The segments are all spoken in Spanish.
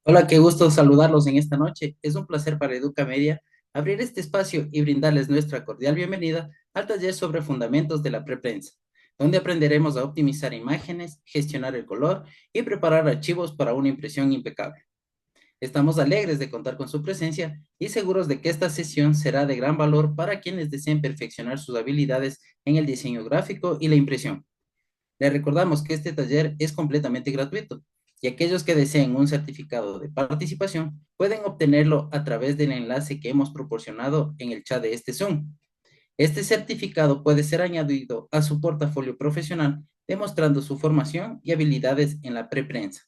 Hola, qué gusto saludarlos en esta noche. Es un placer para Educa Media abrir este espacio y brindarles nuestra cordial bienvenida al taller sobre fundamentos de la preprensa, donde aprenderemos a optimizar imágenes, gestionar el color y preparar archivos para una impresión impecable. Estamos alegres de contar con su presencia y seguros de que esta sesión será de gran valor para quienes deseen perfeccionar sus habilidades en el diseño gráfico y la impresión. Le recordamos que este taller es completamente gratuito y aquellos que deseen un certificado de participación pueden obtenerlo a través del enlace que hemos proporcionado en el chat de este Zoom. Este certificado puede ser añadido a su portafolio profesional demostrando su formación y habilidades en la preprensa.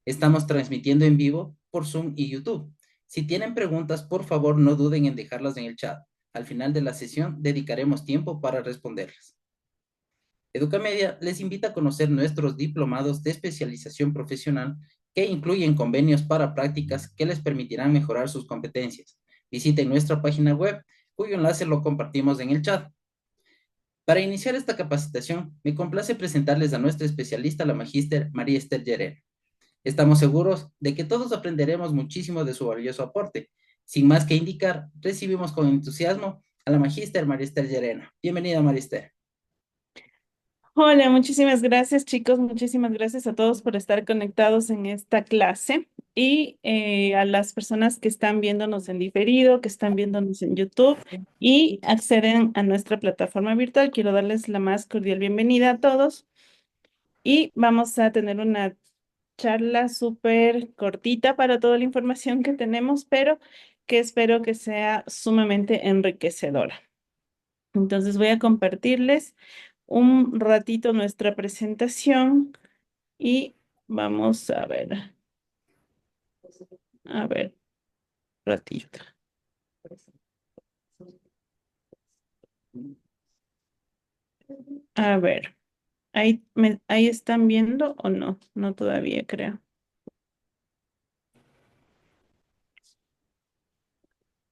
Estamos transmitiendo en vivo por Zoom y YouTube. Si tienen preguntas, por favor no duden en dejarlas en el chat. Al final de la sesión dedicaremos tiempo para responderlas. Educamedia les invita a conocer nuestros diplomados de especialización profesional que incluyen convenios para prácticas que les permitirán mejorar sus competencias. Visiten nuestra página web, cuyo enlace lo compartimos en el chat. Para iniciar esta capacitación, me complace presentarles a nuestra especialista, la magíster María Esther Llerena. Estamos seguros de que todos aprenderemos muchísimo de su valioso aporte. Sin más que indicar, recibimos con entusiasmo a la magíster María Esther Llerena. Bienvenida, María Esther. Hola, muchísimas gracias chicos, muchísimas gracias a todos por estar conectados en esta clase y a las personas que están viéndonos en diferido, que están viéndonos en YouTube y acceden a nuestra plataforma virtual. Quiero darles la más cordial bienvenida a todos y vamos a tener una charla súper cortita para toda la información que tenemos, pero que espero que sea sumamente enriquecedora. Entonces voy a compartirles un ratito nuestra presentación y vamos a ver, ratito. A ver, ahí están viendo o no? No todavía creo.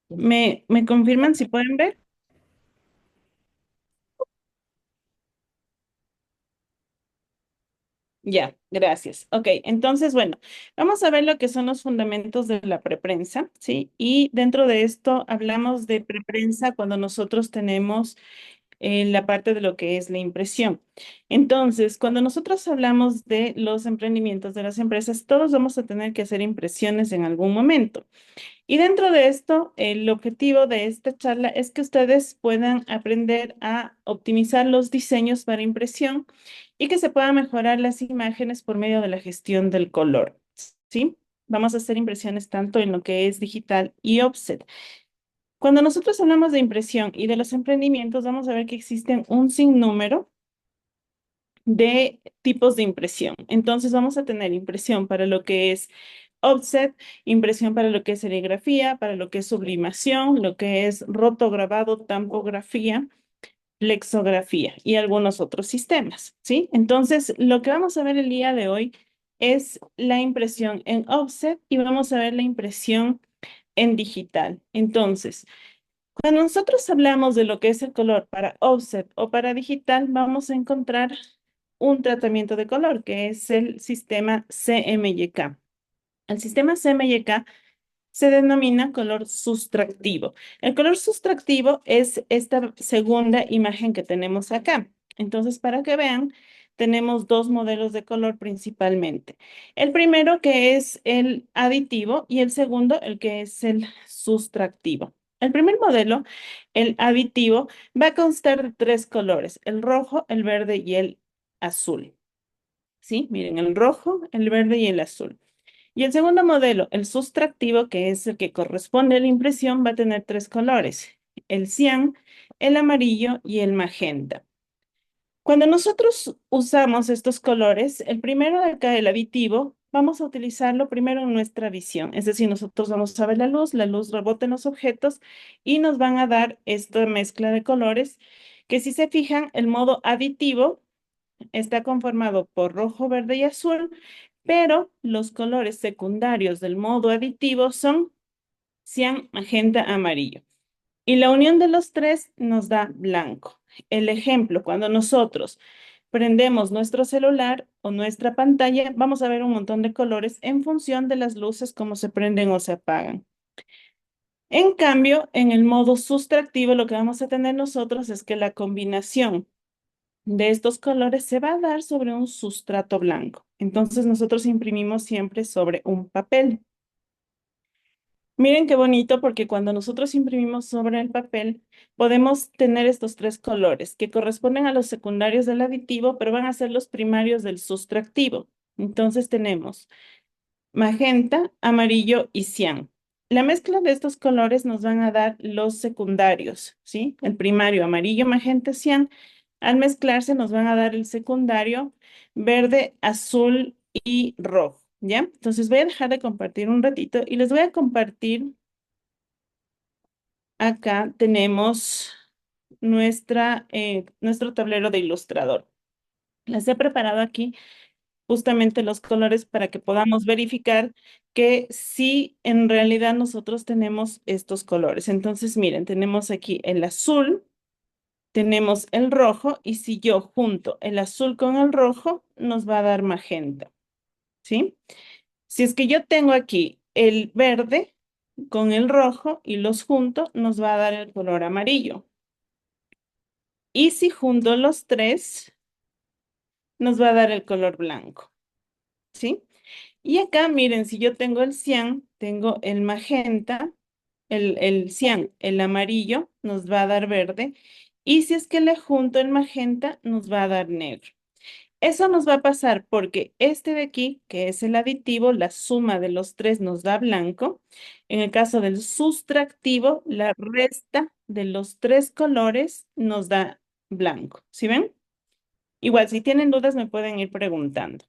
¿Me confirman si pueden ver? Ya, gracias. Ok, entonces, bueno, vamos a ver lo que son los fundamentos de la preprensa, ¿sí? Y dentro de esto hablamos de preprensa cuando nosotros tenemos la parte de lo que es la impresión. Entonces, cuando nosotros hablamos de los emprendimientos de las empresas, todos vamos a tener que hacer impresiones en algún momento. Y dentro de esto, el objetivo de esta charla es que ustedes puedan aprender a optimizar los diseños para impresión y que se puedan mejorar las imágenes por medio de la gestión del color, ¿sí? Vamos a hacer impresiones tanto en lo que es digital y offset. Cuando nosotros hablamos de impresión y de los emprendimientos, vamos a ver que existen un sinnúmero de tipos de impresión. Entonces vamos a tener impresión para lo que es offset, impresión para lo que es serigrafía, para lo que es sublimación, lo que es rotograbado, tampografía, flexografía y algunos otros sistemas, ¿sí? Entonces, lo que vamos a ver el día de hoy es la impresión en offset y vamos a ver la impresión en digital. Entonces, cuando nosotros hablamos de lo que es el color para offset o para digital, vamos a encontrar un tratamiento de color que es el sistema CMYK. El sistema CMYK se denomina color sustractivo. El color sustractivo es esta segunda imagen que tenemos acá. Entonces, para que vean, tenemos dos modelos de color principalmente. El primero que es el aditivo y el segundo el que es el sustractivo. El primer modelo, el aditivo, va a constar de tres colores, el rojo, el verde y el azul. ¿Sí? Miren, el rojo, el verde y el azul. Y el segundo modelo, el sustractivo, que es el que corresponde a la impresión, va a tener tres colores, el cian, el amarillo y el magenta. Cuando nosotros usamos estos colores, el primero de acá, el aditivo, vamos a utilizarlo primero en nuestra visión. Es decir, nosotros vamos a ver la luz rebota en los objetos y nos van a dar esta mezcla de colores, que si se fijan, el modo aditivo está conformado por rojo, verde y azul, pero los colores secundarios del modo aditivo son cian, magenta, amarillo. Y la unión de los tres nos da blanco. El ejemplo, cuando nosotros prendemos nuestro celular o nuestra pantalla, vamos a ver un montón de colores en función de las luces, cómo se prenden o se apagan. En cambio, en el modo sustractivo, lo que vamos a tener nosotros es que la combinación de estos colores se va a dar sobre un sustrato blanco. Entonces, nosotros imprimimos siempre sobre un papel. Miren qué bonito porque cuando nosotros imprimimos sobre el papel, podemos tener estos tres colores que corresponden a los secundarios del aditivo, pero van a ser los primarios del sustractivo. Entonces tenemos magenta, amarillo y cian. La mezcla de estos colores nos van a dar los secundarios, ¿sí? El primario, amarillo, magenta, cian. Al mezclarse nos van a dar el secundario, verde, azul y rojo, ¿ya? Entonces voy a dejar de compartir un ratito y les voy a compartir. Acá tenemos nuestro tablero de ilustrador. Les he preparado aquí justamente los colores para que podamos verificar que sí, en realidad nosotros tenemos estos colores. Entonces, miren, tenemos aquí el azul, tenemos el rojo y si yo junto el azul con el rojo, nos va a dar magenta, ¿sí? Si es que yo tengo aquí el verde con el rojo y los junto, nos va a dar el color amarillo. Y si junto los tres, nos va a dar el color blanco, ¿sí? Y acá, miren, si yo tengo el cian, tengo el magenta, el cian, el amarillo, nos va a dar verde. Y si es que le junto el magenta, nos va a dar negro. Eso nos va a pasar porque este de aquí, que es el aditivo, la suma de los tres nos da blanco. En el caso del sustractivo, la resta de los tres colores nos da blanco. ¿Sí ven? Igual, si tienen dudas, me pueden ir preguntando.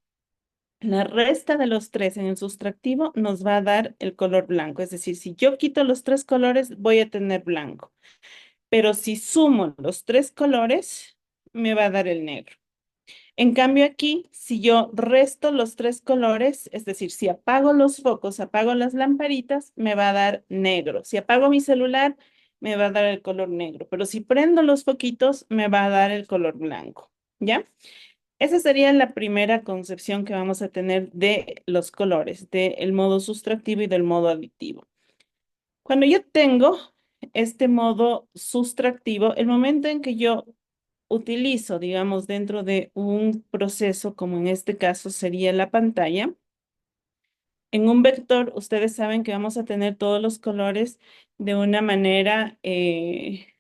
La resta de los tres en el sustractivo nos va a dar el color blanco. Es decir, si yo quito los tres colores, voy a tener blanco. Pero si sumo los tres colores, me va a dar el negro. En cambio aquí, si yo resto los tres colores, es decir, si apago los focos, apago las lamparitas, me va a dar negro. Si apago mi celular, me va a dar el color negro. Pero si prendo los foquitos, me va a dar el color blanco. ¿Ya? Esa sería la primera concepción que vamos a tener de los colores, del modo sustractivo y del modo aditivo. Cuando yo tengo este modo sustractivo, el momento en que yo utilizo, digamos, dentro de un proceso, como en este caso sería la pantalla, en un vector, ustedes saben que vamos a tener todos los colores de una manera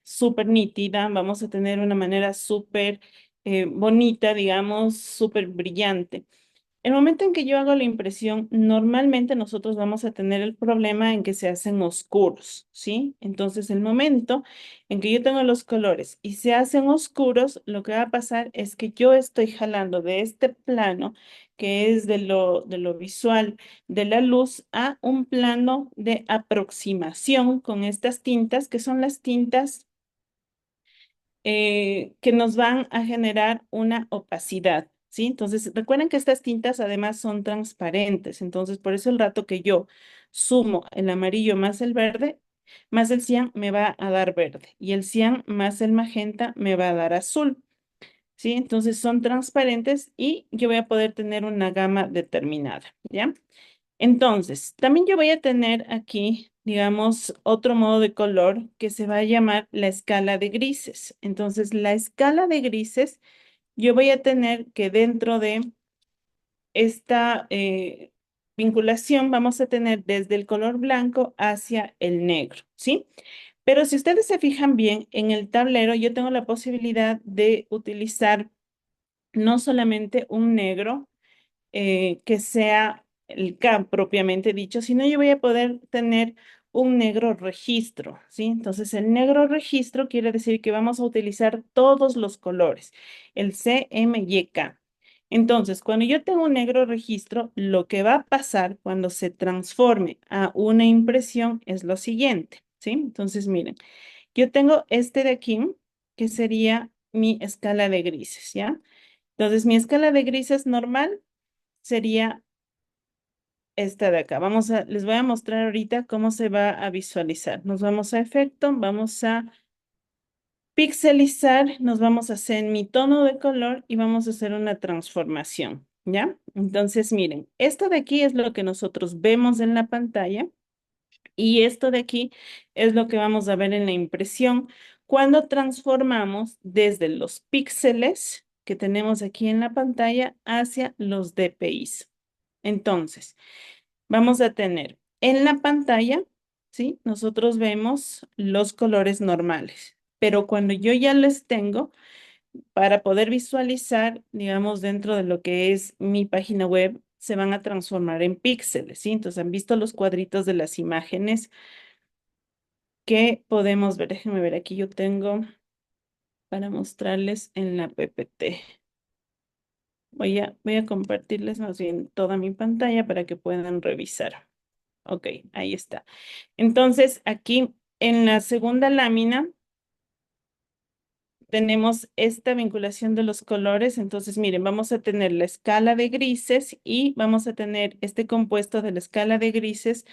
súper nítida, vamos a tener una manera súper bonita, digamos, súper brillante. El momento en que yo hago la impresión, normalmente nosotros vamos a tener el problema en que se hacen oscuros, ¿sí? Entonces, el momento en que yo tengo los colores y se hacen oscuros, lo que va a pasar es que yo estoy jalando de este plano, que es de lo visual de la luz, a un plano de aproximación con estas tintas, que son las tintas que nos van a generar una opacidad, ¿sí? Entonces, recuerden que estas tintas además son transparentes, entonces por eso el rato que yo sumo el amarillo más el verde, más el cian me va a dar verde y el cian más el magenta me va a dar azul, ¿sí? Entonces son transparentes y yo voy a poder tener una gama determinada, ¿ya? Entonces, también yo voy a tener aquí, digamos, otro modo de color que se va a llamar la escala de grises. Entonces, la escala de grises, yo voy a tener que dentro de esta vinculación vamos a tener desde el color blanco hacia el negro, ¿sí? Pero si ustedes se fijan bien, en el tablero yo tengo la posibilidad de utilizar no solamente un negro, que sea el CAM propiamente dicho, sino yo voy a poder tener un negro registro, ¿sí? Entonces, el negro registro quiere decir que vamos a utilizar todos los colores, el C, M y K. Entonces, cuando yo tengo un negro registro, lo que va a pasar cuando se transforme a una impresión es lo siguiente, ¿sí? Entonces, miren, yo tengo este de aquí, que sería mi escala de grises, ¿ya? Entonces, mi escala de grises normal sería esta de acá. Les voy a mostrar ahorita cómo se va a visualizar. Nos vamos a efecto, vamos a pixelizar, nos vamos a hacer mi tono de color y vamos a hacer una transformación, ¿ya? Entonces, miren, esto de aquí es lo que nosotros vemos en la pantalla y esto de aquí es lo que vamos a ver en la impresión cuando transformamos desde los píxeles que tenemos aquí en la pantalla hacia los DPIs. Entonces, vamos a tener en la pantalla, ¿sí? Nosotros vemos los colores normales, pero cuando yo ya les tengo, para poder visualizar, digamos, dentro de lo que es mi página web, se van a transformar en píxeles, ¿sí? Entonces, han visto los cuadritos de las imágenes que podemos ver. Déjenme ver, aquí yo tengo para mostrarles en la PPT. Voy a compartirles más bien toda mi pantalla para que puedan revisar. Ok, ahí está. Entonces, aquí en la segunda lámina tenemos esta vinculación de los colores. Entonces, miren, vamos a tener la escala de grises y vamos a tener este compuesto de la escala de grises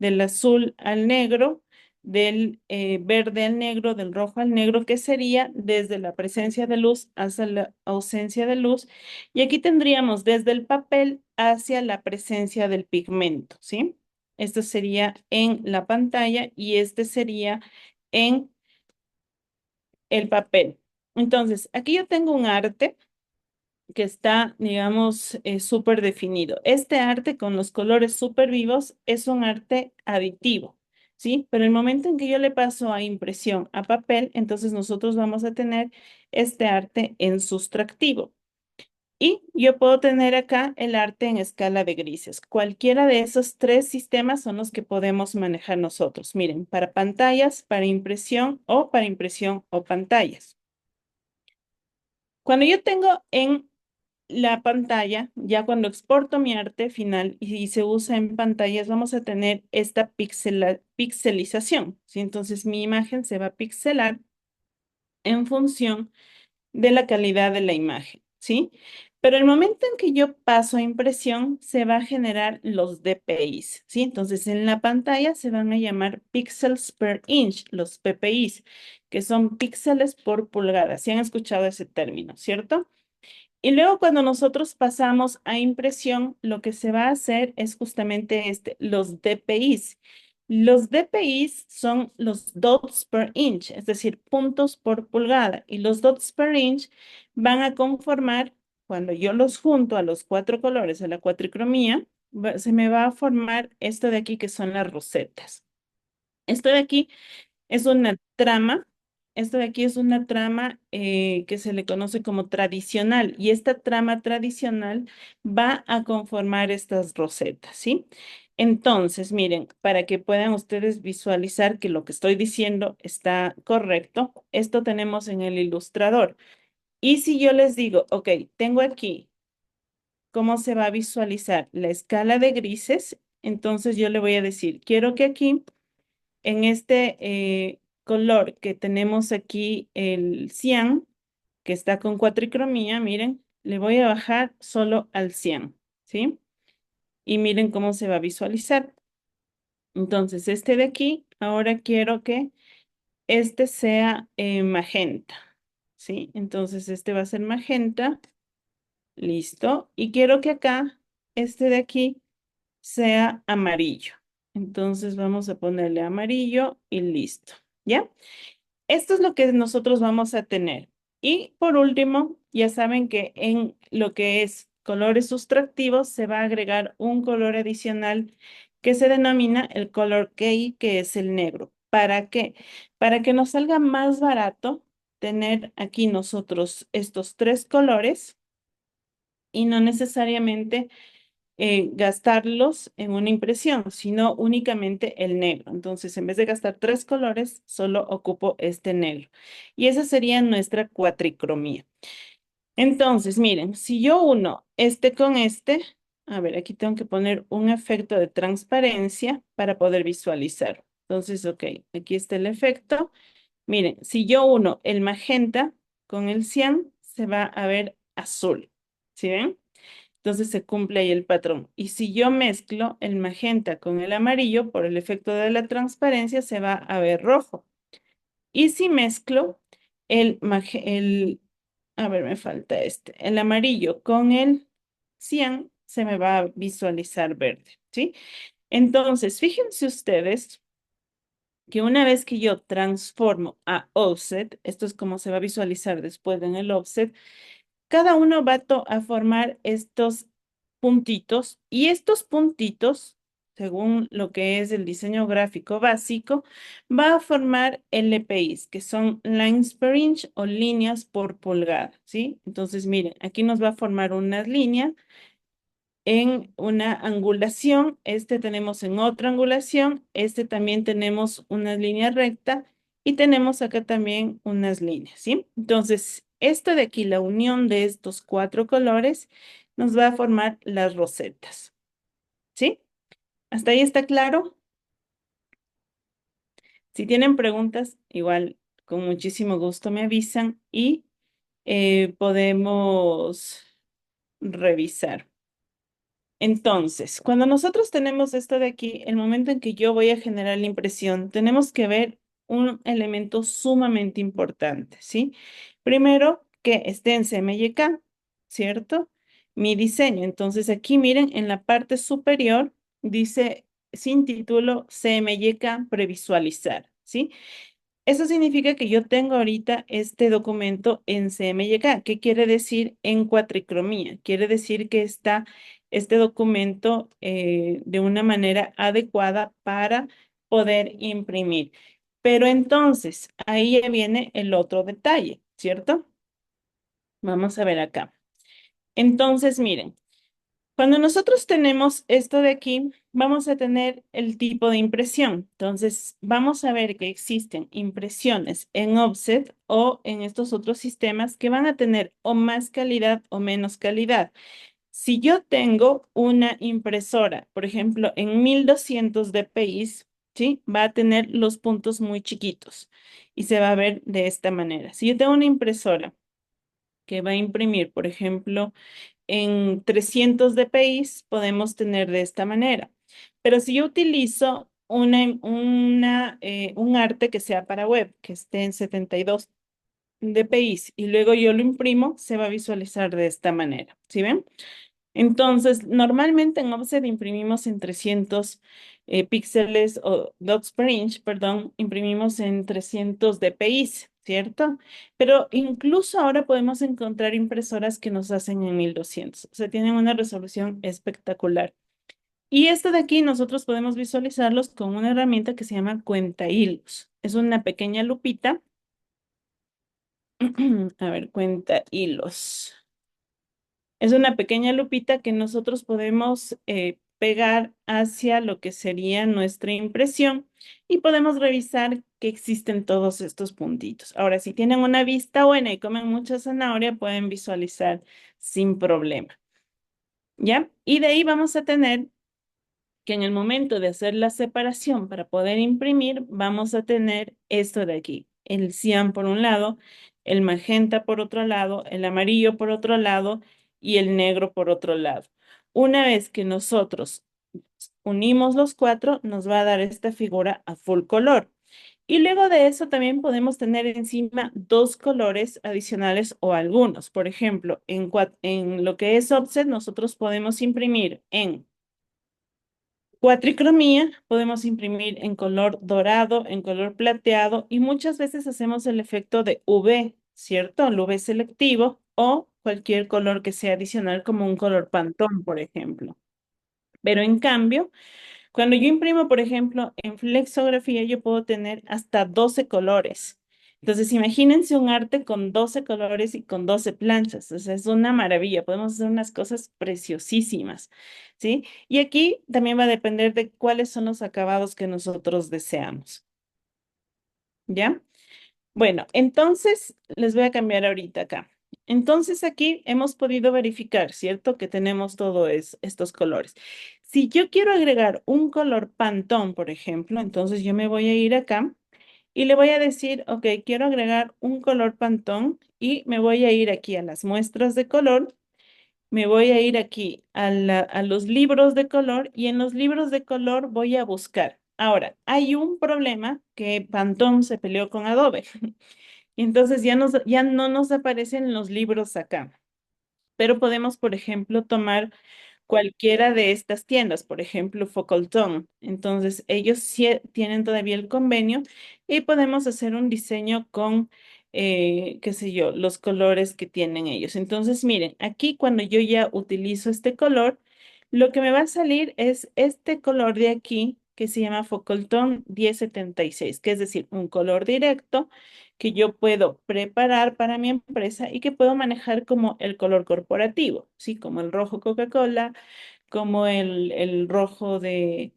del azul al negro, del verde al negro, del rojo al negro, que sería desde la presencia de luz hasta la ausencia de luz. Y aquí tendríamos desde el papel hacia la presencia del pigmento, ¿sí? Esto sería en la pantalla y este sería en el papel. Entonces, aquí yo tengo un arte que está, digamos, súper definido. Este arte con los colores súper vivos es un arte aditivo, ¿sí? Pero el momento en que yo le paso a impresión a papel, entonces nosotros vamos a tener este arte en sustractivo. Y yo puedo tener acá el arte en escala de grises. Cualquiera de esos tres sistemas son los que podemos manejar nosotros. Miren, para pantallas, para impresión o pantallas. Cuando yo tengo en la pantalla, ya cuando exporto mi arte final y se usa en pantallas, vamos a tener esta pixelización, ¿sí? Entonces mi imagen se va a pixelar en función de la calidad de la imagen, ¿sí? Pero el momento en que yo paso a impresión, se va a generar los DPIs, ¿sí? Entonces en la pantalla se van a llamar pixels per inch, los PPIs, que son píxeles por pulgada. ¿Sí han escuchado ese término, cierto? Y luego cuando nosotros pasamos a impresión, lo que se va a hacer es justamente los DPIs. Los DPIs son los dots per inch, es decir, puntos por pulgada. Y los dots per inch van a conformar, cuando yo los junto a los cuatro colores, a la cuatricromía, se me va a formar esto de aquí que son las rosetas. Esto de aquí es una trama. Esto de aquí es una trama que se le conoce como tradicional y esta trama tradicional va a conformar estas rosetas, ¿sí? Entonces, miren, para que puedan ustedes visualizar que lo que estoy diciendo está correcto, esto tenemos en el ilustrador. Y si yo les digo, ok, tengo aquí cómo se va a visualizar la escala de grises, entonces yo le voy a decir, quiero que aquí en este color que tenemos aquí, el cian, que está con cuatricromía, miren, le voy a bajar solo al cian, ¿sí? Y miren cómo se va a visualizar. Entonces, este de aquí, ahora quiero que este sea magenta, ¿sí? Entonces, este va a ser magenta, listo. Y quiero que acá, este de aquí, sea amarillo. Entonces, vamos a ponerle amarillo y listo, ¿ya? Esto es lo que nosotros vamos a tener. Y por último, ya saben que en lo que es colores sustractivos se va a agregar un color adicional que se denomina el color key, que es el negro. ¿Para qué? Para que nos salga más barato tener aquí nosotros estos tres colores y no necesariamente gastarlos en una impresión, sino únicamente el negro. Entonces, en vez de gastar tres colores, solo ocupo este negro. Y esa sería nuestra cuatricromía. Entonces, miren, si yo uno este con este, a ver, aquí tengo que poner un efecto de transparencia para poder visualizar. Entonces, ok, aquí está el efecto. Miren, si yo uno el magenta con el cian, se va a ver azul. ¿Sí ven? Entonces se cumple ahí el patrón. Y si yo mezclo el magenta con el amarillo, por el efecto de la transparencia, se va a ver rojo. Y si mezclo a ver, me falta este, el amarillo con el cian se me va a visualizar verde, ¿sí? Entonces, fíjense ustedes que una vez que yo transformo a offset, esto es como se va a visualizar después en el offset, cada uno va a formar estos puntitos y estos puntitos, según lo que es el diseño gráfico básico, va a formar LPIs, que son lines per inch o líneas por pulgada, ¿sí? Entonces, miren, aquí nos va a formar una línea en una angulación, este tenemos en otra angulación, este también tenemos una línea recta y tenemos acá también unas líneas, ¿sí? Entonces, esto de aquí, la unión de estos cuatro colores, nos va a formar las rosetas, ¿sí? ¿Hasta ahí está claro? Si tienen preguntas, igual con muchísimo gusto me avisan y podemos revisar. Entonces, cuando nosotros tenemos esto de aquí, el momento en que yo voy a generar la impresión, tenemos que ver un elemento sumamente importante, ¿sí? Primero, que esté en CMYK, ¿cierto? Mi diseño. Entonces, aquí miren, en la parte superior dice sin título CMYK previsualizar, ¿sí? Eso significa que yo tengo ahorita este documento en CMYK. ¿Qué quiere decir en cuatricromía? Quiere decir que está este documento de una manera adecuada para poder imprimir. Pero entonces, ahí ya viene el otro detalle, ¿cierto? Vamos a ver acá. Entonces, miren. Cuando nosotros tenemos esto de aquí, vamos a tener el tipo de impresión. Entonces, vamos a ver que existen impresiones en offset o en estos otros sistemas que van a tener o más calidad o menos calidad. Si yo tengo una impresora, por ejemplo, en 1200 dpi, ¿sí? Va a tener los puntos muy chiquitos y se va a ver de esta manera. Si yo tengo una impresora que va a imprimir, por ejemplo, en 300 dpi podemos tener de esta manera. Pero si yo utilizo un arte que sea para web, que esté en 72 dpi y luego yo lo imprimo, se va a visualizar de esta manera. ¿Sí ven? Entonces, normalmente en Offset imprimimos en 300 píxeles o dots per inch, perdón, imprimimos en 300 dpi, ¿cierto? Pero incluso ahora podemos encontrar impresoras que nos hacen en 1200, o sea, tienen una resolución espectacular. Y esto de aquí nosotros podemos visualizarlos con una herramienta que se llama cuenta hilos. Es una pequeña lupita. A ver, cuenta hilos. Es una pequeña lupita que nosotros podemos pegar hacia lo que sería nuestra impresión y podemos revisar que existen todos estos puntitos. Ahora, si tienen una vista buena y comen mucha zanahoria, pueden visualizar sin problema. ¿Ya? Y de ahí vamos a tener que en el momento de hacer la separación para poder imprimir, vamos a tener esto de aquí, el cian por un lado, el magenta por otro lado, el amarillo por otro lado y el negro por otro lado. Una vez que nosotros unimos los cuatro, nos va a dar esta figura a full color. Y luego de eso también podemos tener encima dos colores adicionales o algunos. Por ejemplo, en lo que es offset, nosotros podemos imprimir en cuatricromía, podemos imprimir en color dorado, en color plateado y muchas veces hacemos el efecto de UV, ¿cierto? El UV selectivo o cualquier color que sea adicional como un color pantón, por ejemplo. Pero en cambio, cuando yo imprimo, por ejemplo, en flexografía, yo puedo tener hasta 12 colores. Entonces, imagínense un arte con 12 colores y con 12 planchas. O sea, es una maravilla. Podemos hacer unas cosas preciosísimas, ¿sí? Y aquí también va a depender de cuáles son los acabados que nosotros deseamos, ¿ya? Bueno, entonces les voy a cambiar ahorita acá. Entonces aquí hemos podido verificar, ¿cierto? Que tenemos todos estos colores. Si yo quiero agregar un color Pantone, por ejemplo, entonces yo me voy a ir acá y le voy a decir, ok, quiero agregar un color Pantone y me voy a ir aquí a las muestras de color, me voy a ir aquí a los libros de color y en los libros de color voy a buscar. Ahora, hay un problema que Pantone se peleó con Adobe. Y entonces ya no nos aparecen los libros acá. Pero podemos, por ejemplo, tomar cualquiera de estas tiendas, por ejemplo, Focalton. Entonces, ellos sí tienen todavía el convenio y podemos hacer un diseño con, qué sé yo, los colores que tienen ellos. Entonces, miren, aquí cuando yo ya utilizo este color, lo que me va a salir es este color de aquí que se llama Focalton 1076, que es decir, un color directo que yo puedo preparar para mi empresa y que puedo manejar como el color corporativo, ¿sí? Como el rojo Coca-Cola, como el rojo de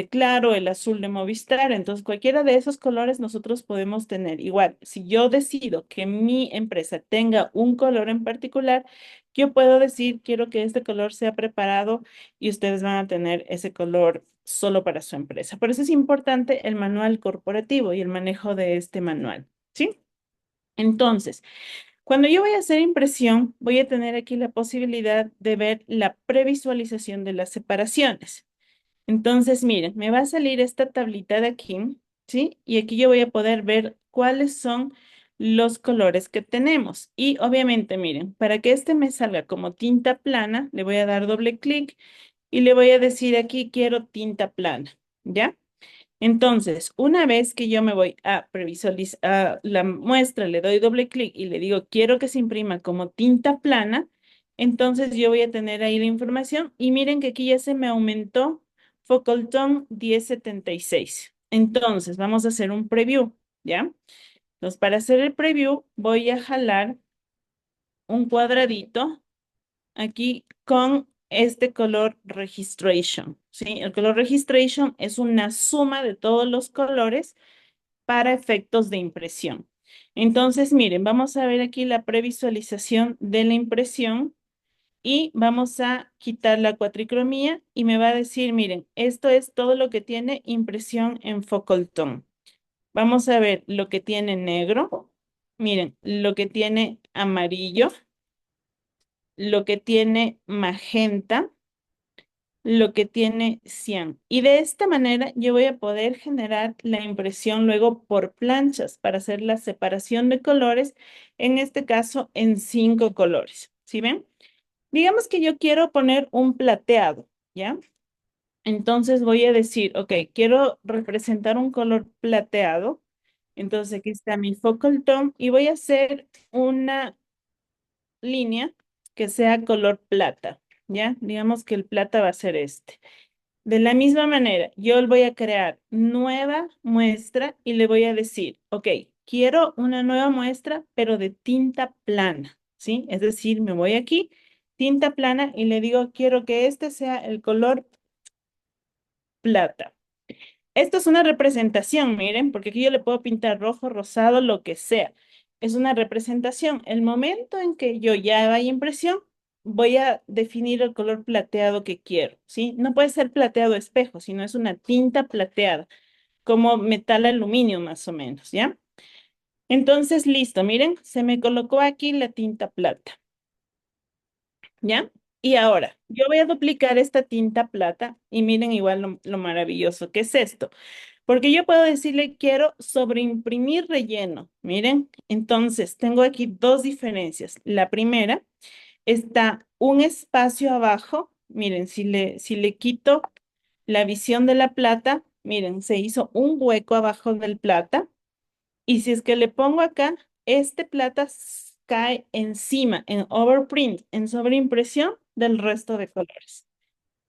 Claro, el azul de Movistar. Entonces, cualquiera de esos colores nosotros podemos tener. Igual, si yo decido que mi empresa tenga un color en particular, yo puedo decir, quiero que este color sea preparado y ustedes van a tener ese color solo para su empresa. Por eso es importante el manual corporativo y el manejo de este manual, ¿sí? Entonces, cuando yo voy a hacer impresión, voy a tener aquí la posibilidad de ver la previsualización de las separaciones. Entonces, miren, me va a salir esta tablita de aquí, ¿sí? Y aquí yo voy a poder ver cuáles son los colores que tenemos. Y obviamente, miren, para que este me salga como tinta plana, le voy a dar doble clic y le voy a decir aquí quiero tinta plana, ¿ya? Entonces, una vez que yo me voy a previsualizar a la muestra, le doy doble clic y le digo, quiero que se imprima como tinta plana, entonces yo voy a tener ahí la información y miren que aquí ya se me aumentó Focalton 1076. Entonces, vamos a hacer un preview, ¿ya? Entonces, para hacer el preview, voy a jalar un cuadradito aquí con este color registration, ¿sí? El color registration es una suma de todos los colores para efectos de impresión. Entonces, miren, vamos a ver aquí la previsualización de la impresión y vamos a quitar la cuatricromía y me va a decir, miren, esto es todo lo que tiene impresión en focal tone. Vamos a ver lo que tiene negro, miren, lo que tiene amarillo, lo que tiene magenta, lo que tiene cian. Y de esta manera yo voy a poder generar la impresión luego por planchas para hacer la separación de colores, en este caso en 5 colores. ¿Sí ven? Digamos que yo quiero poner un plateado, ¿ya? Entonces voy a decir, ok, quiero representar un color plateado. Entonces aquí está mi focal tone y voy a hacer una línea que sea color plata, ¿ya? Digamos que el plata va a ser este. De la misma manera, yo voy a crear nueva muestra y le voy a decir, ok, quiero una nueva muestra, pero de tinta plana, ¿sí? Es decir, me voy aquí, tinta plana, y le digo, quiero que este sea el color plata. Esto es una representación, miren, porque aquí yo le puedo pintar rojo, rosado, lo que sea. Es una representación. El momento en que yo ya vaya impresión, voy a definir el color plateado que quiero, ¿sí? No puede ser plateado espejo, sino es una tinta plateada, como metal aluminio más o menos, ¿ya? Entonces, listo, miren, se me colocó aquí la tinta plata. ¿Ya? Y ahora, yo voy a duplicar esta tinta plata y miren igual lo maravilloso que es esto. Porque yo puedo decirle, quiero sobreimprimir relleno. Miren, entonces tengo aquí dos diferencias. La primera, está un espacio abajo. Miren, si le quito la visión de la plata, miren, se hizo un hueco abajo del plata. Y si es que le pongo acá, este plata cae encima, en overprint, en sobreimpresión del resto de colores.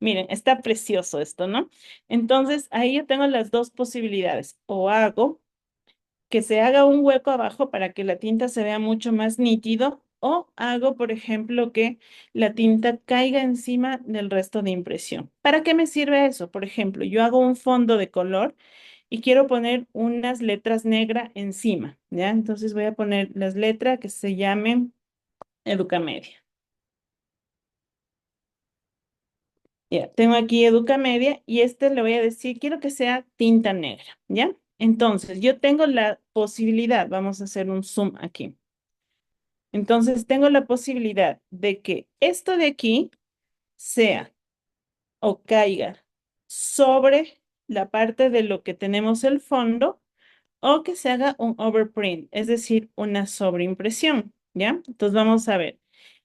Miren, está precioso esto, ¿no? Entonces, ahí yo tengo las dos posibilidades. O hago que se haga un hueco abajo para que la tinta se vea mucho más nítido, o hago, por ejemplo, que la tinta caiga encima del resto de impresión. ¿Para qué me sirve eso? Por ejemplo, yo hago un fondo de color y quiero poner unas letras negras encima, ¿ya? Entonces voy a poner las letras que se llamen Educamedia. Ya, tengo aquí Educamedia y este le voy a decir, quiero que sea tinta negra, ¿ya? Entonces, yo tengo la posibilidad, vamos a hacer un zoom aquí. Entonces, tengo la posibilidad de que esto de aquí sea o caiga sobre la parte de lo que tenemos el fondo, o que se haga un overprint, es decir, una sobreimpresión, ¿ya? Entonces vamos a ver.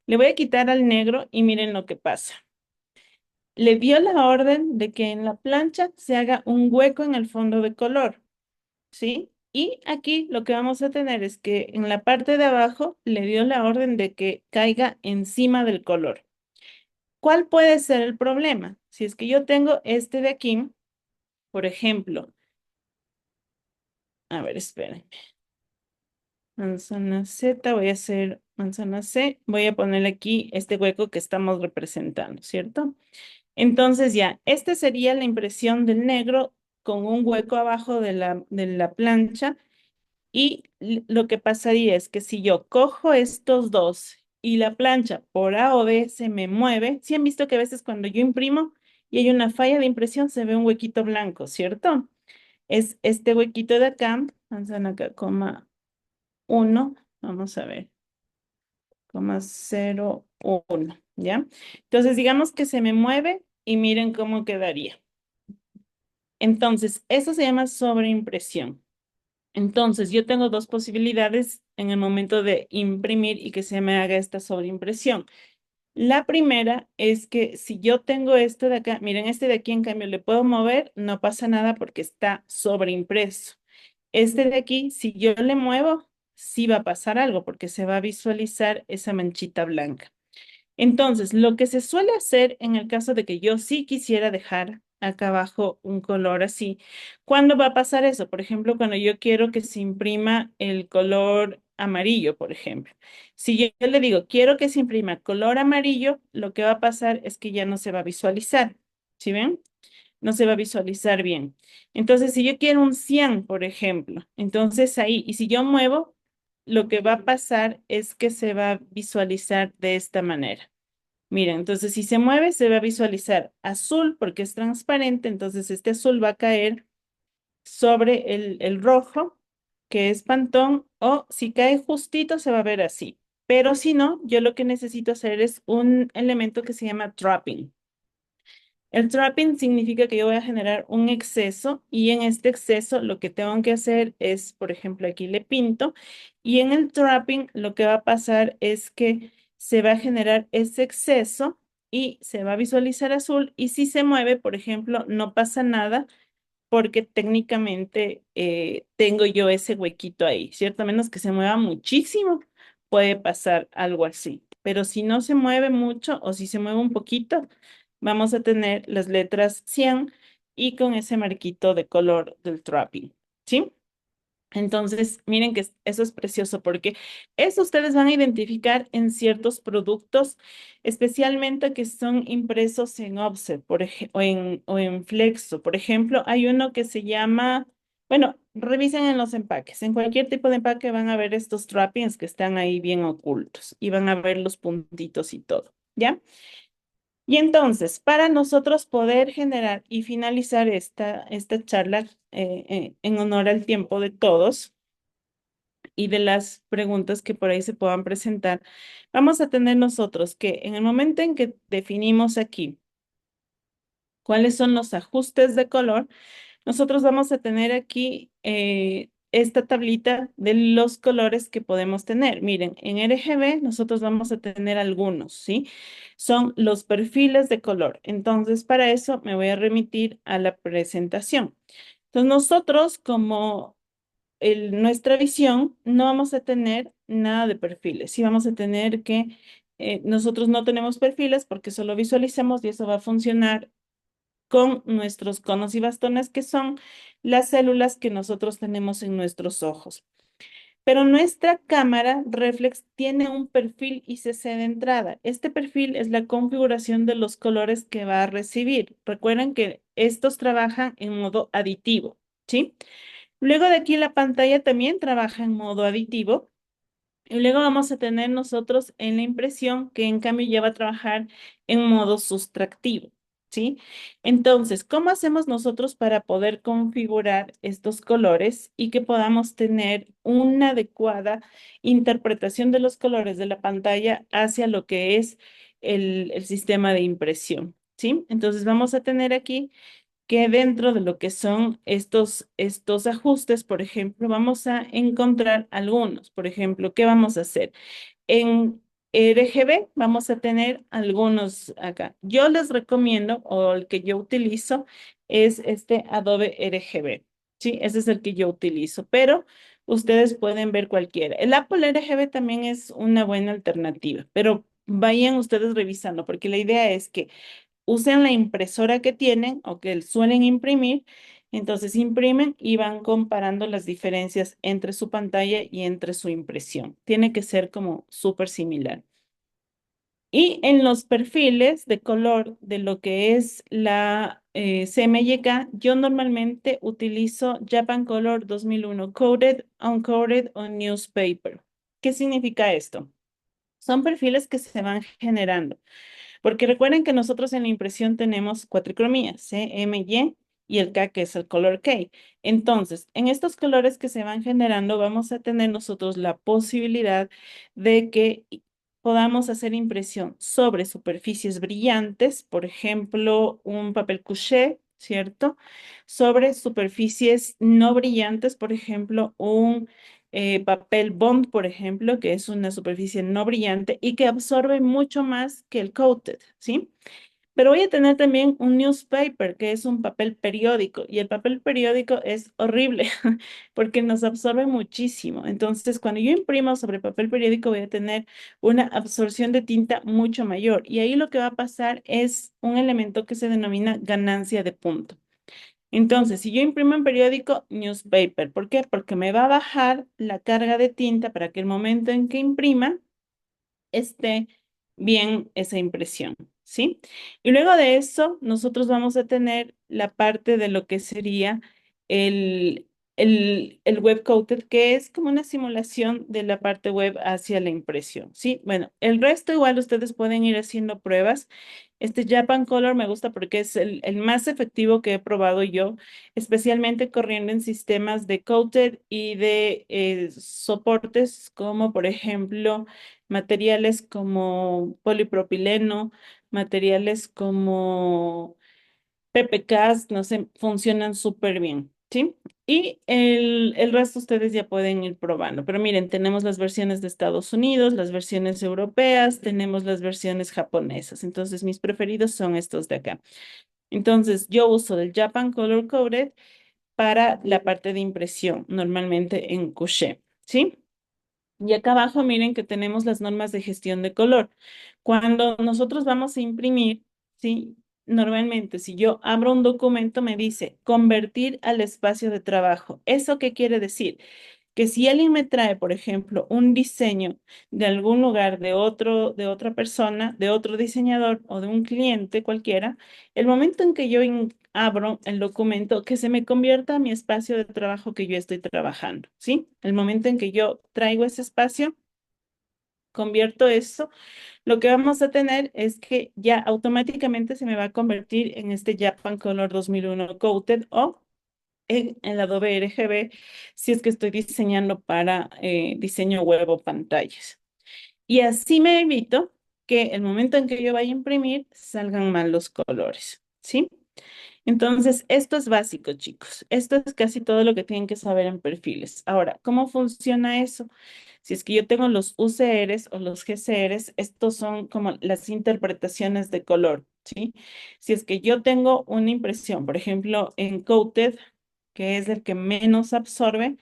Le voy a quitar al negro y miren lo que pasa. Le dio la orden de que en la plancha se haga un hueco en el fondo de color, ¿sí? Y aquí lo que vamos a tener es que en la parte de abajo le dio la orden de que caiga encima del color. ¿Cuál puede ser el problema? Si es que yo tengo este de aquí, por ejemplo, a ver, esperen. Manzana Z, voy a hacer manzana C, voy a ponerle aquí este hueco que estamos representando, ¿cierto? Entonces ya, esta sería la impresión del negro con un hueco abajo de la plancha y lo que pasaría es que si yo cojo estos dos y la plancha por A o B se me mueve, si han visto que a veces cuando yo imprimo y hay una falla de impresión se ve un huequito blanco, ¿cierto? Es este huequito de acá, manzana acá, coma 1, vamos a ver, coma 0,1, ¿ya? Entonces digamos que se me mueve y miren cómo quedaría. Entonces, eso se llama sobreimpresión. Entonces, yo tengo dos posibilidades en el momento de imprimir y que se me haga esta sobreimpresión. La primera es que si yo tengo este de acá, miren, este de aquí en cambio le puedo mover, no pasa nada porque está sobreimpreso. Este de aquí, si yo le muevo, sí va a pasar algo porque se va a visualizar esa manchita blanca. Entonces, lo que se suele hacer en el caso de que yo sí quisiera dejar acá abajo un color así, ¿cuándo va a pasar eso? Por ejemplo, cuando yo quiero que se imprima el color amarillo, por ejemplo. Si yo le digo, quiero que se imprima color amarillo, lo que va a pasar es que ya no se va a visualizar. ¿Sí ven? No se va a visualizar bien. Entonces, si yo quiero un cian, por ejemplo, entonces ahí, y si yo muevo, lo que va a pasar es que se va a visualizar de esta manera. Miren, entonces si se mueve, se va a visualizar azul porque es transparente, entonces este azul va a caer sobre el rojo, que es pantón, o si cae justito, se va a ver así. Pero si no, yo lo que necesito hacer es un elemento que se llama trapping. El trapping significa que yo voy a generar un exceso y en este exceso lo que tengo que hacer es, por ejemplo, aquí le pinto y en el trapping lo que va a pasar es que se va a generar ese exceso y se va a visualizar azul y si se mueve, por ejemplo, no pasa nada porque técnicamente tengo yo ese huequito ahí, ¿cierto? A menos que se mueva muchísimo, puede pasar algo así. Pero si no se mueve mucho o si se mueve un poquito, vamos a tener las letras 100 y con ese marquito de color del trapping, ¿sí? Entonces, miren que eso es precioso porque eso ustedes van a identificar en ciertos productos, especialmente que son impresos en offset o en flexo. Por ejemplo, hay uno que se llama, bueno, revisen en los empaques. En cualquier tipo de empaque van a ver estos trappings que están ahí bien ocultos y van a ver los puntitos y todo, ¿ya? Y entonces, para nosotros poder generar y finalizar esta charla en honor al tiempo de todos, y de las preguntas que por ahí se puedan presentar, vamos a tener nosotros que en el momento en que definimos aquí cuáles son los ajustes de color, nosotros vamos a tener aquí esta tablita de los colores que podemos tener. Miren, en RGB nosotros vamos a tener algunos, ¿sí? Son los perfiles de color. Entonces, para eso me voy a remitir a la presentación. Entonces, nosotros como nuestra visión, no vamos a tener nada de perfiles. Sí vamos a tener que, nosotros no tenemos perfiles porque solo visualizamos y eso va a funcionar con nuestros conos y bastones, que son las células que nosotros tenemos en nuestros ojos. Pero nuestra cámara reflex tiene un perfil ICC de entrada. Este perfil es la configuración de los colores que va a recibir. Recuerden que estos trabajan en modo aditivo, ¿sí? Luego de aquí la pantalla también trabaja en modo aditivo. Y luego vamos a tener nosotros en la impresión que en cambio ya va a trabajar en modo sustractivo, ¿sí? Entonces, ¿cómo hacemos nosotros para poder configurar estos colores y que podamos tener una adecuada interpretación de los colores de la pantalla hacia lo que es el sistema de impresión, ¿sí? Entonces vamos a tener aquí que dentro de lo que son estos ajustes, por ejemplo, vamos a encontrar algunos. Por ejemplo, ¿qué vamos a hacer? En RGB vamos a tener algunos acá. Yo les recomiendo, o el que yo utilizo, es este Adobe RGB. Sí, ese es el que yo utilizo, pero ustedes pueden ver cualquiera. El Apple RGB también es una buena alternativa, pero vayan ustedes revisando, porque la idea es que usen la impresora que tienen o que suelen imprimir, entonces imprimen y van comparando las diferencias entre su pantalla y entre su impresión. Tiene que ser como súper similar. Y en los perfiles de color de lo que es la CMYK, yo normalmente utilizo Japan Color 2001 Coded, Uncoded o Newspaper. ¿Qué significa esto? Son perfiles que se van generando. Porque recuerden que nosotros en la impresión tenemos cuatricromías, C, M, y el K, que es el color K. Entonces, en estos colores que se van generando, vamos a tener nosotros la posibilidad de que podamos hacer impresión sobre superficies brillantes, por ejemplo, un papel couché, ¿cierto? Sobre superficies no brillantes, por ejemplo, un papel bond, por ejemplo, que es una superficie no brillante y que absorbe mucho más que el coated, ¿sí? Pero voy a tener también un newspaper, que es un papel periódico, y el papel periódico es horrible porque nos absorbe muchísimo. Entonces, cuando yo imprimo sobre papel periódico, voy a tener una absorción de tinta mucho mayor. Y ahí lo que va a pasar es un elemento que se denomina ganancia de punto. Entonces, si yo imprimo en periódico, newspaper, ¿por qué? Porque me va a bajar la carga de tinta para que el momento en que imprima esté bien esa impresión, ¿sí? Y luego de eso, nosotros vamos a tener la parte de lo que sería el, el web coated, que es como una simulación de la parte web hacia la impresión, ¿sí? Bueno, el resto igual ustedes pueden ir haciendo pruebas. Este Japan Color me gusta porque es el más efectivo que he probado yo, especialmente corriendo en sistemas de coated y de soportes como, por ejemplo, materiales como polipropileno, materiales como PPKs, no sé, funcionan súper bien, ¿sí? Y el resto ustedes ya pueden ir probando. Pero miren, tenemos las versiones de Estados Unidos, las versiones europeas, tenemos las versiones japonesas. Entonces, mis preferidos son estos de acá. Entonces, yo uso del Japan Color Coded para la parte de impresión, normalmente en couché, ¿sí? Y acá abajo miren que tenemos las normas de gestión de color. Cuando nosotros vamos a imprimir, ¿sí? Normalmente, si yo abro un documento, me dice convertir al espacio de trabajo. ¿Eso qué quiere decir? Que si alguien me trae, por ejemplo, un diseño de algún lugar de otra persona, de otro diseñador o de un cliente cualquiera, el momento en que yo abro el documento, que se me convierta a mi espacio de trabajo que yo estoy trabajando, ¿sí? El momento en que yo traigo ese espacio, convierto eso, lo que vamos a tener es que ya automáticamente se me va a convertir en este Japan Color 2001 Coated o en el Adobe RGB si es que estoy diseñando para diseño web o pantallas. Y así me evito que el momento en que yo vaya a imprimir salgan mal los colores, ¿sí? Entonces, esto es básico, chicos. Esto es casi todo lo que tienen que saber en perfiles. Ahora, ¿cómo funciona eso? Si es que yo tengo los UCRs o los GCRs, estos son como las interpretaciones de color, ¿sí? Si es que yo tengo una impresión, por ejemplo, en Coated, que es el que menos absorbe,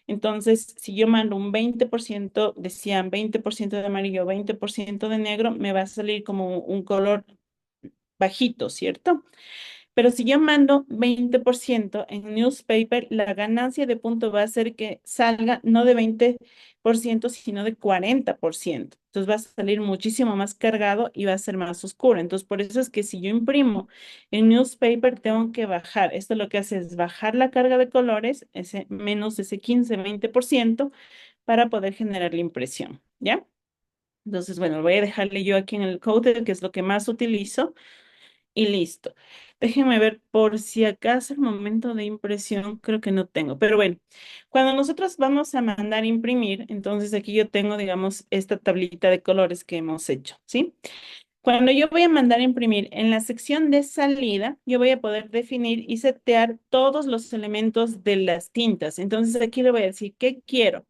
entonces si yo mando un 20% de cian, 20% de amarillo, 20% de negro, me va a salir como un color bajito, ¿cierto? Pero si yo mando 20% en newspaper, la ganancia de punto va a ser que salga no de 20%, sino de 40%. Entonces va a salir muchísimo más cargado y va a ser más oscuro. Entonces, por eso es que si yo imprimo en newspaper, tengo que bajar. Esto lo que hace es bajar la carga de colores, ese menos ese 15-20%, para poder generar la impresión. ¿Ya? Entonces, bueno, voy a dejarle yo aquí en el code, que es lo que más utilizo y listo. Déjenme ver por si acaso el momento de impresión, creo que no tengo. Pero bueno, cuando nosotros vamos a mandar imprimir, entonces aquí yo tengo, digamos, esta tablita de colores que hemos hecho, ¿sí? Cuando yo voy a mandar a imprimir en la sección de salida, yo voy a poder definir y setear todos los elementos de las tintas. Entonces aquí le voy a decir, ¿qué quiero?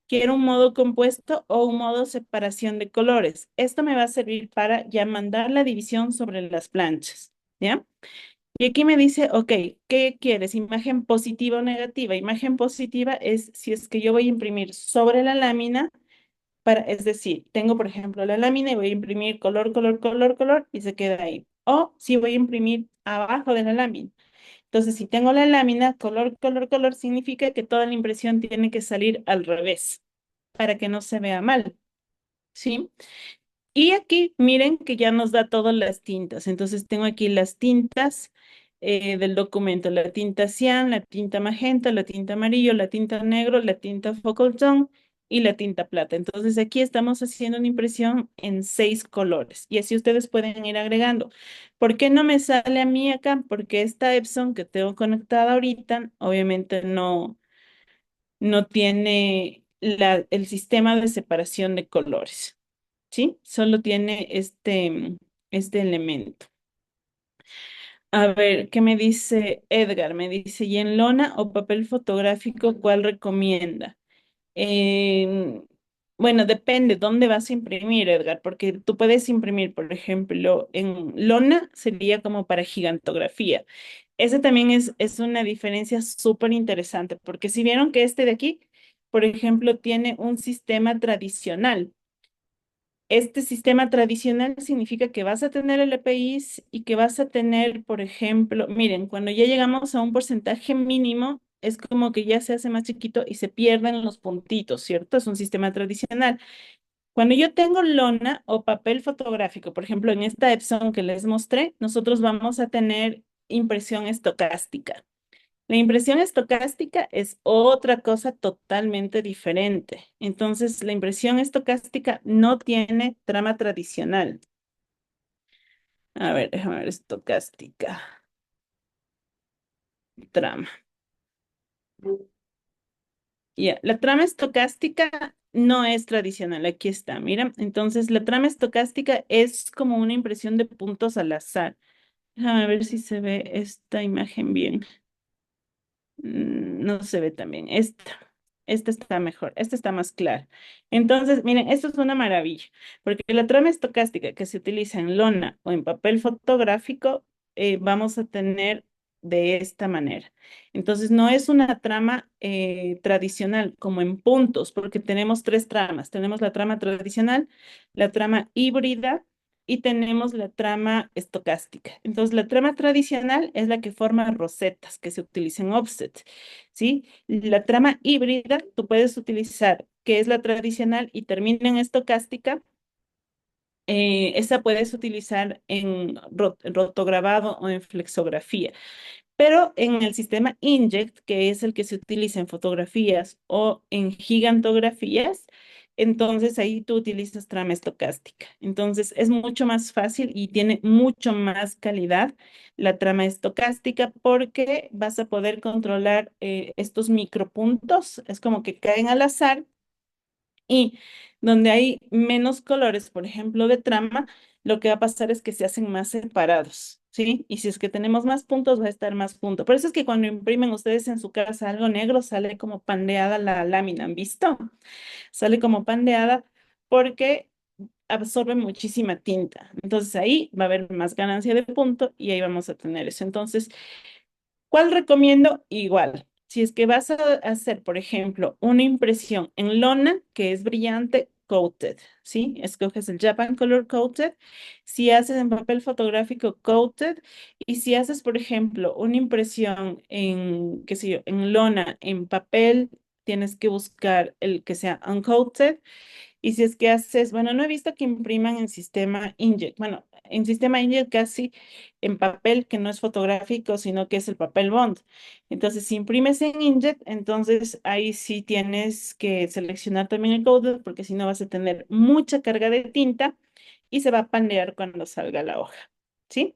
Quiero un modo compuesto o un modo separación de colores. Esto me va a servir para ya mandar la división sobre las planchas, ¿ya? Y aquí me dice, ok, ¿qué quieres? ¿Imagen positiva o negativa? Imagen positiva es si es que yo voy a imprimir sobre la lámina, es decir, tengo por ejemplo la lámina y voy a imprimir color, color, color, color y se queda ahí. O si voy a imprimir abajo de la lámina. Entonces, si tengo la lámina, color, color, color, significa que toda la impresión tiene que salir al revés para que no se vea mal, ¿sí? Y aquí miren que ya nos da todas las tintas. Entonces tengo aquí las tintas del documento, la tinta cian, la tinta magenta, la tinta amarillo, la tinta negro, la tinta focal tone y la tinta plata. Entonces aquí estamos haciendo una impresión en 6 colores y así ustedes pueden ir agregando. ¿Por qué no me sale a mí acá? Porque esta Epson que tengo conectada ahorita, obviamente no tiene el sistema de separación de colores. ¿Sí? Solo tiene este elemento. A ver, ¿qué me dice Edgar? Me dice, ¿y en lona o papel fotográfico, cuál recomienda? Em, bueno, depende dónde vas a imprimir, Edgar, porque tú puedes imprimir, por ejemplo, en lona sería como para gigantografía. Ese también es una diferencia súper interesante, porque si vieron que este de aquí, por ejemplo, tiene un sistema tradicional. Este sistema tradicional significa que vas a tener LPIs y que vas a tener, por ejemplo, miren, cuando ya llegamos a un porcentaje mínimo, es como que ya se hace más chiquito y se pierden los puntitos, ¿cierto? Es un sistema tradicional. Cuando yo tengo lona o papel fotográfico, por ejemplo, en esta Epson que les mostré, nosotros vamos a tener impresión estocástica. La impresión estocástica es otra cosa totalmente diferente. Entonces, la impresión estocástica no tiene trama tradicional. A ver, déjame ver, estocástica, trama. Ya, la trama estocástica no es tradicional, aquí está, mira. Entonces, la trama estocástica es como una impresión de puntos al azar. Déjame ver si se ve esta imagen bien. No se ve también. Esta está mejor, esta está más clara. Entonces, miren, esto es una maravilla, porque la trama estocástica que se utiliza en lona o en papel fotográfico, vamos a tener de esta manera. Entonces, no es una trama tradicional como en puntos, porque tenemos tres tramas. Tenemos la trama tradicional, la trama híbrida y tenemos la trama estocástica. Entonces, la trama tradicional es la que forma rosetas que se utilizan en offset, ¿sí? La trama híbrida tú puedes utilizar, que es la tradicional y termina en estocástica. Esa puedes utilizar en rotograbado o en flexografía. Pero en el sistema Inject, que es el que se utiliza en fotografías o en gigantografías, entonces ahí tú utilizas trama estocástica. Entonces es mucho más fácil y tiene mucho más calidad la trama estocástica porque vas a poder controlar estos micropuntos. Es como que caen al azar y donde hay menos colores, por ejemplo, de trama, lo que va a pasar es que se hacen más separados, ¿sí? Y si es que tenemos más puntos, va a estar más punto. Por eso es que cuando imprimen ustedes en su casa algo negro, sale como pandeada la lámina, ¿han visto? Sale como pandeada porque absorbe muchísima tinta. Entonces ahí va a haber más ganancia de punto y ahí vamos a tener eso. Entonces, ¿cuál recomiendo? Igual. Si es que vas a hacer, por ejemplo, una impresión en lona que es brillante, coated, ¿sí? Escoges el Japan Color Coated. Si haces en papel fotográfico, coated. Y si haces, por ejemplo, una impresión en, qué sé yo, en lona, en papel, tienes que buscar el que sea uncoated. Y si es que haces, bueno, no he visto que impriman en sistema Inkjet. Bueno, en sistema Inkjet casi en papel que no es fotográfico, sino que es el papel bond. Entonces, si imprimes en Inkjet, entonces ahí sí tienes que seleccionar también el code, porque si no vas a tener mucha carga de tinta y se va a pandear cuando salga la hoja. ¿Sí?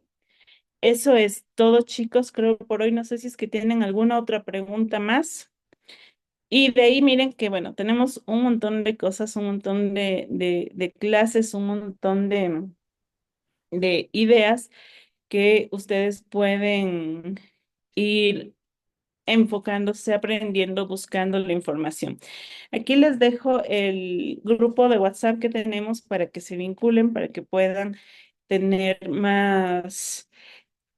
Eso es todo, chicos. Creo por hoy. No sé si es que tienen alguna otra pregunta más. Y de ahí miren que, bueno, tenemos un montón de cosas, un montón de clases, un montón de ideas que ustedes pueden ir enfocándose, aprendiendo, buscando la información. Aquí les dejo el grupo de WhatsApp que tenemos para que se vinculen, para que puedan tener más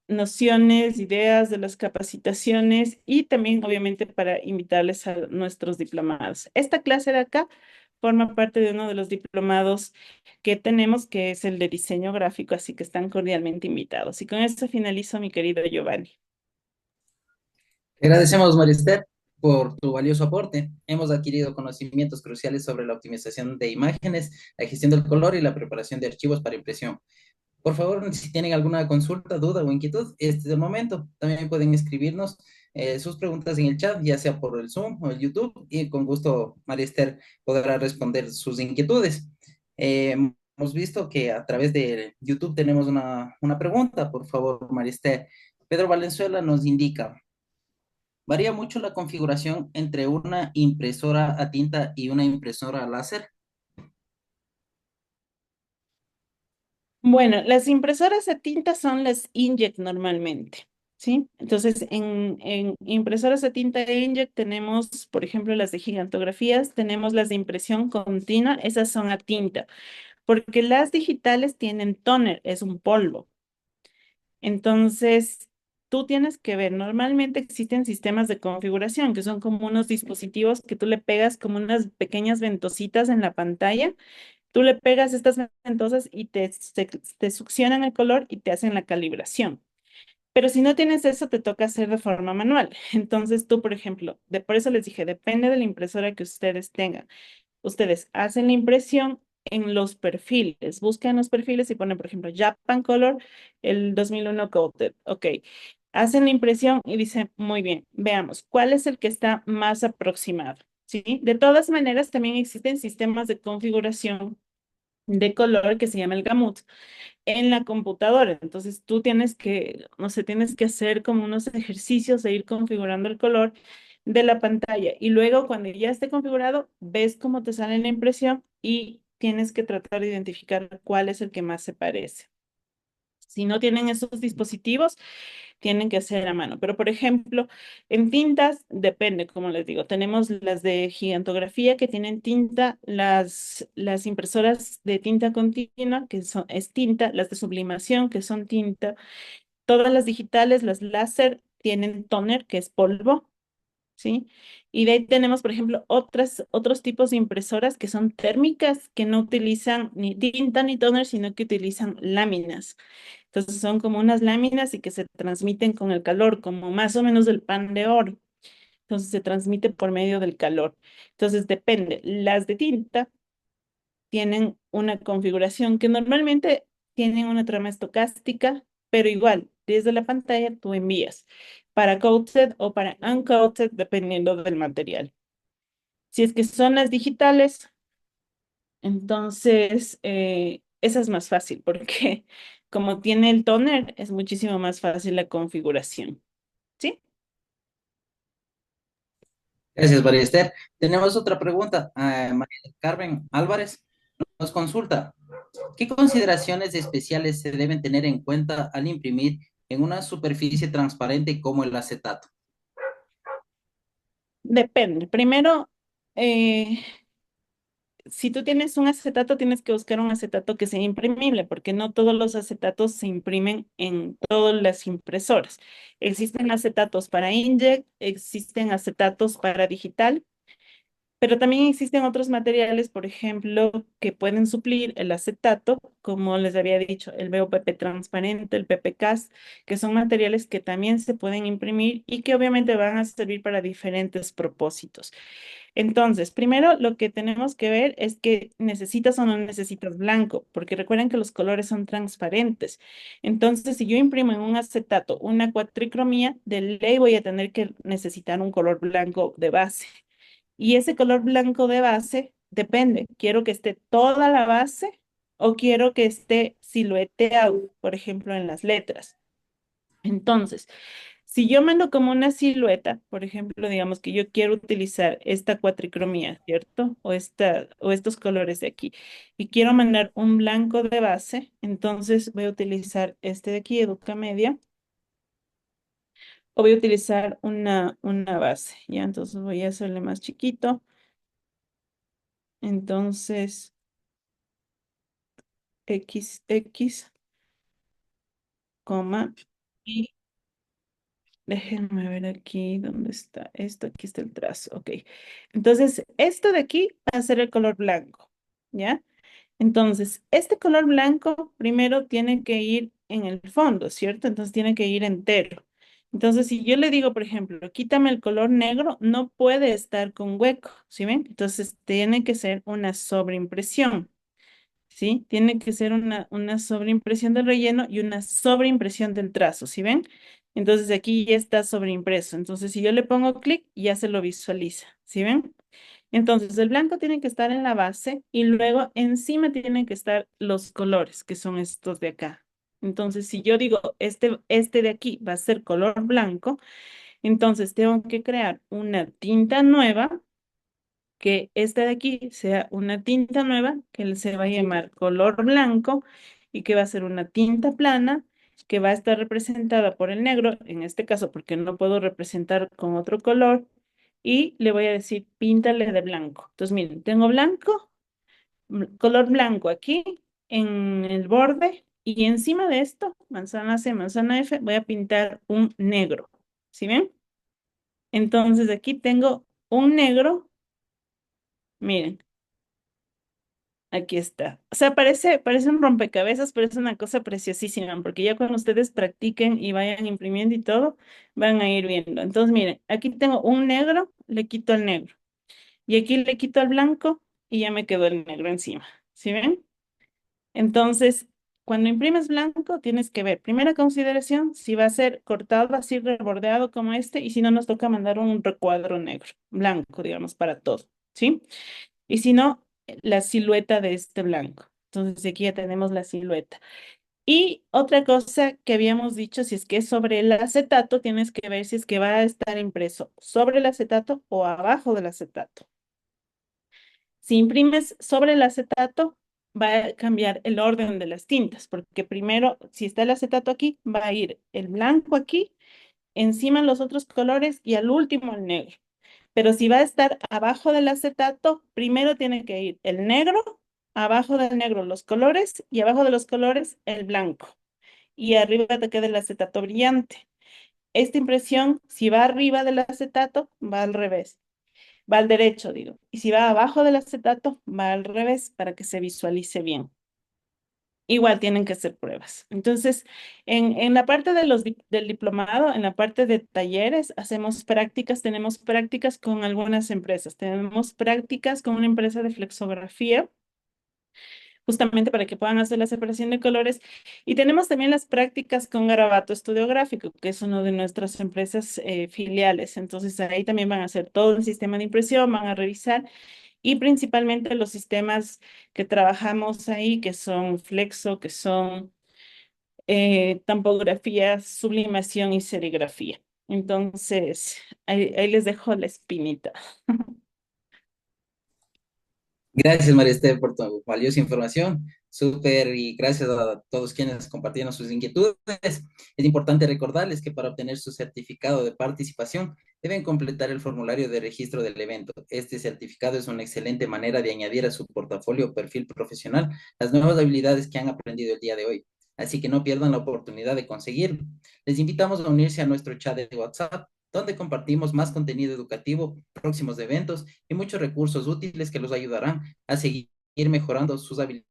nociones, ideas de las capacitaciones y también obviamente para invitarles a nuestros diplomados. Esta clase de acá forma parte de uno de los diplomados que tenemos, que es el de diseño gráfico, así que están cordialmente invitados. Y con esto finalizo, mi querido Giovanni. Agradecemos, Marister, por tu valioso aporte. Hemos adquirido conocimientos cruciales sobre la optimización de imágenes, la gestión del color y la preparación de archivos para impresión. Por favor, si tienen alguna consulta, duda o inquietud, este es el momento. También pueden escribirnos sus preguntas en el chat, ya sea por el Zoom o el YouTube, y con gusto Marister podrá responder sus inquietudes. Hemos visto que a través de YouTube tenemos una pregunta, por favor, Marister. Pedro Valenzuela nos indica, ¿varía mucho la configuración entre una impresora a tinta y una impresora láser? Bueno, las impresoras de tinta son las inkjet normalmente, ¿sí? Entonces, en impresoras de tinta e inkjet tenemos, por ejemplo, las de gigantografías, tenemos las de impresión continua, esas son a tinta, porque las digitales tienen toner, es un polvo. Entonces, tú tienes que ver, normalmente existen sistemas de configuración, que son como unos dispositivos que tú le pegas como unas pequeñas ventositas en la pantalla. Tú le pegas estas ventosas y te succionan el color y te hacen la calibración. Pero si no tienes eso, te toca hacer de forma manual. Entonces tú, por ejemplo, por eso les dije, depende de la impresora que ustedes tengan. Ustedes hacen la impresión en los perfiles, buscan los perfiles y ponen, por ejemplo, Japan Color, el 2001 Coated. Ok, hacen la impresión y dicen, muy bien, veamos, ¿cuál es el que está más aproximado? ¿Sí? De todas maneras, también existen sistemas de configuración de color que se llama el gamut en la computadora. Entonces tú tienes que, no sé, tienes que hacer como unos ejercicios de ir configurando el color de la pantalla. Y luego cuando ya esté configurado, ves cómo te sale la impresión y tienes que tratar de identificar cuál es el que más se parece. Si no tienen esos dispositivos, tienen que hacer a mano. Pero, por ejemplo, en tintas depende, como les digo, tenemos las de gigantografía que tienen tinta, las impresoras de tinta continua, que son, es tinta, las de sublimación, que son tinta, todas las digitales, las láser, tienen toner, que es polvo, ¿sí? Y de ahí tenemos, por ejemplo, otros tipos de impresoras que son térmicas, que no utilizan ni tinta ni toner, sino que utilizan láminas. Entonces son como unas láminas y que se transmiten con el calor, como más o menos el pan de oro. Entonces se transmite por medio del calor. Entonces depende. Las de tinta tienen una configuración que normalmente tienen una trama estocástica, pero igual, desde la pantalla tú envías para coated o para uncoated, dependiendo del material. Si es que son las digitales, entonces esa es más fácil porque como tiene el toner, es muchísimo más fácil la configuración. ¿Sí? Gracias, Marister. Tenemos otra pregunta. María del Carmen Álvarez nos consulta, ¿qué consideraciones especiales se deben tener en cuenta al imprimir en una superficie transparente como el acetato? Depende. Primero, eh, si tú tienes un acetato, tienes que buscar un acetato que sea imprimible, porque no todos los acetatos se imprimen en todas las impresoras. Existen acetatos para inkjet, existen acetatos para digital. Pero también existen otros materiales, por ejemplo, que pueden suplir el acetato, como les había dicho, el BOPP transparente, el PPCAS, que son materiales que también se pueden imprimir y que obviamente van a servir para diferentes propósitos. Entonces, primero lo que tenemos que ver es que necesitas o no necesitas blanco, porque recuerden que los colores son transparentes. Entonces, si yo imprimo en un acetato una cuatricromía, de ley voy a tener que necesitar un color blanco de base. Y ese color blanco de base depende. Quiero que esté toda la base o quiero que esté silueteado, por ejemplo, en las letras. Entonces, Si yo mando como una silueta, por ejemplo, digamos que yo quiero utilizar esta cuatricromía, ¿cierto? O estos colores de aquí, y quiero mandar un blanco de base, entonces voy a utilizar este de aquí, Educa Media, o voy a utilizar una base, ¿ya? Entonces voy a hacerle más chiquito. Entonces, X, coma, y déjenme ver aquí dónde está esto. Aquí está el trazo. Ok. Entonces, esto de aquí va a ser el color blanco. ¿Ya? Entonces, este color blanco primero tiene que ir en el fondo, ¿cierto? Entonces tiene que ir entero. Entonces, si yo le digo, por ejemplo, quítame el color negro, no puede estar con hueco, ¿sí ven? Entonces, tiene que ser una sobreimpresión. ¿Sí? Tiene que ser una sobreimpresión del relleno y una sobreimpresión del trazo, ¿sí ven? Entonces aquí ya está sobreimpreso. Entonces si yo le pongo clic, ya se lo visualiza, ¿sí ven? Entonces el blanco tiene que estar en la base y luego encima tienen que estar los colores, que son estos de acá. Entonces si yo digo, este de aquí va a ser color blanco, entonces tengo que crear una tinta nueva, que esta de aquí sea una tinta nueva que se va a llamar color blanco y que va a ser una tinta plana que va a estar representada por el negro, en este caso porque no puedo representar con otro color, y le voy a decir píntale de blanco. Entonces miren, tengo blanco, color blanco aquí en el borde y encima de esto, manzana C, manzana F, voy a pintar un negro. ¿Sí ven? Entonces aquí tengo un negro, miren. Aquí está. O sea, parece un rompecabezas, pero es una cosa preciosísima, porque ya cuando ustedes practiquen y vayan imprimiendo y todo, van a ir viendo. Entonces, miren, aquí tengo un negro, le quito el negro. Y aquí le quito el blanco y ya me quedó el negro encima. ¿Sí ven? Entonces, cuando imprimes blanco, tienes que ver, primera consideración, si va a ser cortado así rebordeado como este, y si no, nos toca mandar un recuadro negro, blanco, digamos, para todo. ¿Sí? Y si no, la silueta de este blanco. Entonces aquí ya tenemos la silueta. Y otra cosa que habíamos dicho, si es que es sobre el acetato, tienes que ver si es que va a estar impreso sobre el acetato o abajo del acetato. Si imprimes sobre el acetato, va a cambiar el orden de las tintas, porque primero, si está el acetato aquí, va a ir el blanco aquí, encima los otros colores y al último el negro. Pero si va a estar abajo del acetato, primero tiene que ir el negro, abajo del negro los colores y abajo de los colores el blanco. Y arriba te queda el acetato brillante. Esta impresión, si va arriba del acetato, va al revés. Va al derecho, digo. Y si va abajo del acetato, va al revés para que se visualice bien. Igual tienen que hacer pruebas. Entonces, en la parte de del diplomado, en la parte de talleres, hacemos prácticas, tenemos prácticas con algunas empresas. Tenemos prácticas con una empresa de flexografía, justamente para que puedan hacer la separación de colores. Y tenemos también las prácticas con Garabato Estudio Gráfico, que es una de nuestras empresas filiales. Entonces, ahí también van a hacer todo el sistema de impresión, van a revisar y principalmente los sistemas que trabajamos ahí, que son Flexo, que son tampografía, sublimación y serigrafía. Entonces, ahí les dejo la espinita. Gracias, María Esther, por tu valiosa información. Súper, y gracias a todos quienes compartieron sus inquietudes. Es importante recordarles que para obtener su certificado de participación deben completar el formulario de registro del evento. Este certificado es una excelente manera de añadir a su portafolio o perfil profesional las nuevas habilidades que han aprendido el día de hoy. Así que no pierdan la oportunidad de conseguirlo. Les invitamos a unirse a nuestro chat de WhatsApp, donde compartimos más contenido educativo, próximos eventos y muchos recursos útiles que los ayudarán a seguir mejorando sus habilidades.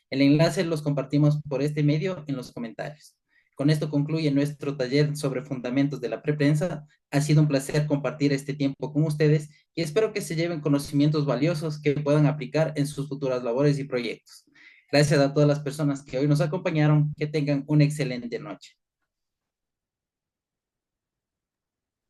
El enlace los compartimos por este medio en los comentarios. Con esto concluye nuestro taller sobre fundamentos de la preprensa. Ha sido un placer compartir este tiempo con ustedes y espero que se lleven conocimientos valiosos que puedan aplicar en sus futuras labores y proyectos. Gracias a todas las personas que hoy nos acompañaron. Que tengan una excelente noche.